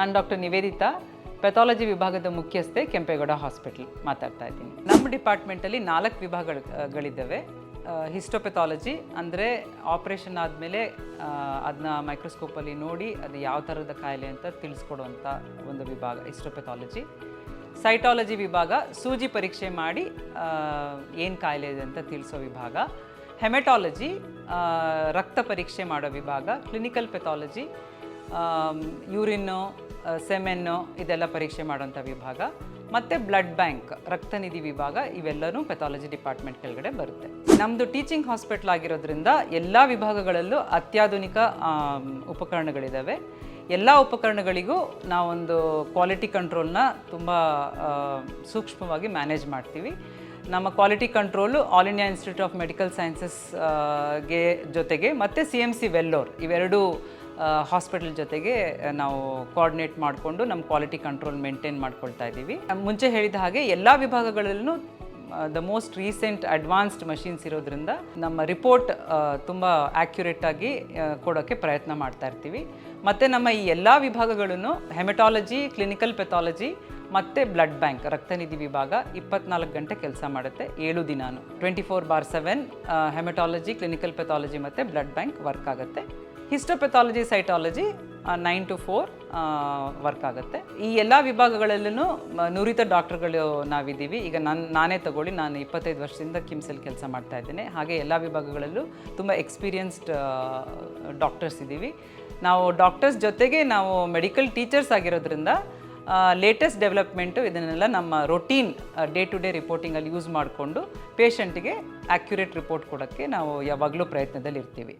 ನಾನು doctor Nivedita, pathology ವಿಭಾಗದ ಮುಖ್ಯಸ್ಥೆ, ಕೆಂಪೇಗೌಡ ಹಾಸ್ಪಿಟಲ್ ಮಾತಾಡ್ತಾ ಇದ್ದೀನಿ. ನಮ್ಮ ಡಿಪಾರ್ಟ್ಮೆಂಟಲ್ಲಿ 4 ವಿಭಾಗಗಳಿದ್ದಾವೆ. ಹಿಸ್ಟೋಪೆಥಾಲಜಿ ಅಂದರೆ ಆಪ್ರೇಷನ್ ಆದಮೇಲೆ ಅದನ್ನ ಮೈಕ್ರೋಸ್ಕೋಪಲ್ಲಿ ನೋಡಿ ಅದು ಯಾವ ಥರದ ಕಾಯಿಲೆ ಅಂತ ತಿಳಿಸ್ಕೊಡುವಂಥ ಒಂದು ವಿಭಾಗ ಹಿಸ್ಟೋಪೆಥಾಲಜಿ. ಸೈಟಾಲಜಿ ವಿಭಾಗ ಸೂಜಿ ಪರೀಕ್ಷೆ ಮಾಡಿ ಏನು ಕಾಯಿಲೆ ಇದೆ ಅಂತ ತಿಳಿಸೋ ವಿಭಾಗ. ಹೆಮೆಟಾಲಜಿ ರಕ್ತ ಪರೀಕ್ಷೆ ಮಾಡೋ ವಿಭಾಗ. ಕ್ಲಿನಿಕಲ್ ಪೆಥಾಲಜಿ ಯೂರಿನ್ನು, ಸೆಮೆನ್ನು ಇದೆಲ್ಲ ಪರೀಕ್ಷೆ ಮಾಡೋಂಥ ವಿಭಾಗ. ಮತ್ತು ಬ್ಲಡ್ ಬ್ಯಾಂಕ್, ರಕ್ತನಿಧಿ ವಿಭಾಗ, ಇವೆಲ್ಲವೂ ಪೆಥಾಲಜಿ ಡಿಪಾರ್ಟ್ಮೆಂಟ್ ಕೆಳಗಡೆ ಬರುತ್ತೆ. ನಮ್ಮದು ಟೀಚಿಂಗ್ ಹಾಸ್ಪಿಟಲ್ ಆಗಿರೋದ್ರಿಂದ ಎಲ್ಲ ವಿಭಾಗಗಳಲ್ಲೂ ಅತ್ಯಾಧುನಿಕ ಉಪಕರಣಗಳಿದ್ದಾವೆ. ಎಲ್ಲ ಉಪಕರಣಗಳಿಗೂ ನಾವೊಂದು ಕ್ವಾಲಿಟಿ ಕಂಟ್ರೋಲ್ನ ತುಂಬ ಸೂಕ್ಷ್ಮವಾಗಿ ಮ್ಯಾನೇಜ್ ಮಾಡ್ತೀವಿ. ನಮ್ಮ quality control all India institute of medical ಸೈನ್ಸಸ್ಗೆ ಜೊತೆಗೆ ಮತ್ತು CMC ವೆಲ್ಲೋರ್ ಇವೆರಡೂ ಹಾಸ್ಪಿಟಲ್ ಜೊತೆಗೆ ನಾವು ಕೋಆರ್ಡಿನೇಟ್ ಮಾಡಿಕೊಂಡು ನಮ್ಮ ಕ್ವಾಲಿಟಿ ಕಂಟ್ರೋಲ್ ಮೇಂಟೈನ್ ಮಾಡ್ಕೊಳ್ತಾ ಇದ್ದೀವಿ. ಮುಂಚೆ ಹೇಳಿದ ಹಾಗೆ ಎಲ್ಲ ವಿಭಾಗಗಳಲ್ಲೂ the most recent advanced machines ಇರೋದ್ರಿಂದ ನಮ್ಮ ರಿಪೋರ್ಟ್ ತುಂಬ ಆ್ಯಕ್ಯುರೇಟಾಗಿ ಕೊಡೋಕ್ಕೆ ಪ್ರಯತ್ನ ಮಾಡ್ತಾ ಇರ್ತೀವಿ. ಮತ್ತು ನಮ್ಮ ಈ ಎಲ್ಲ ವಿಭಾಗಗಳನ್ನು ಹೆಮೆಟಾಲಜಿ, ಕ್ಲಿನಿಕಲ್ ಪೆಥಾಲಜಿ ಮತ್ತು ಬ್ಲಡ್ ಬ್ಯಾಂಕ್, ರಕ್ತನಿಧಿ ವಿಭಾಗ 24 ಗಂಟೆ ಕೆಲಸ ಮಾಡುತ್ತೆ, 7 ದಿನಾನು 24/7 ಹೆಮೆಟಾಲಜಿ, ಕ್ಲಿನಿಕಲ್ ಪೆಥಾಲಜಿ ಮತ್ತು ಬ್ಲಡ್ ಬ್ಯಾಂಕ್ ವರ್ಕ್ ಆಗುತ್ತೆ. ಹಿಸ್ಟೋಪೆಥಾಲಜಿ, ಸೈಟಾಲಜಿ 9 to 4 ವರ್ಕ್ ಆಗುತ್ತೆ. ಈ ಎಲ್ಲ ವಿಭಾಗಗಳಲ್ಲೂ ನುರಿತ ಡಾಕ್ಟರ್ಗಳು ನಾವಿದ್ದೀವಿ. ಈಗ ನಾನೇ ತಗೊಳ್ಳಿ, ನಾನು 25 ವರ್ಷದಿಂದ ಕಿಮ್ಸಲ್ಲಿ ಕೆಲಸ ಮಾಡ್ತಾ ಇದ್ದೇನೆ. ಹಾಗೆ ಎಲ್ಲ ವಿಭಾಗಗಳಲ್ಲೂ ತುಂಬ ಎಕ್ಸ್ಪೀರಿಯನ್ಸ್ಡ್ ಡಾಕ್ಟರ್ಸ್ ಇದ್ದೀವಿ. ನಾವು ಡಾಕ್ಟರ್ಸ್ ಜೊತೆಗೆ ನಾವು ಮೆಡಿಕಲ್ ಟೀಚರ್ಸ್ ಆಗಿರೋದ್ರಿಂದ ಲೇಟೆಸ್ಟ್ ಡೆವಲಪ್ಮೆಂಟು ಇದನ್ನೆಲ್ಲ ನಮ್ಮ ರೊಟೀನ್ ಡೇ ಟು ಡೇ ರಿಪೋರ್ಟಿಂಗಲ್ಲಿ ಯೂಸ್ ಮಾಡಿಕೊಂಡು ಪೇಷಂಟಿಗೆ ಆ್ಯಕ್ಯುರೇಟ್ ರಿಪೋರ್ಟ್ ಕೊಡೋಕ್ಕೆ ನಾವು ಯಾವಾಗಲೂ ಪ್ರಯತ್ನದಲ್ಲಿ ಇರ್ತೀವಿ.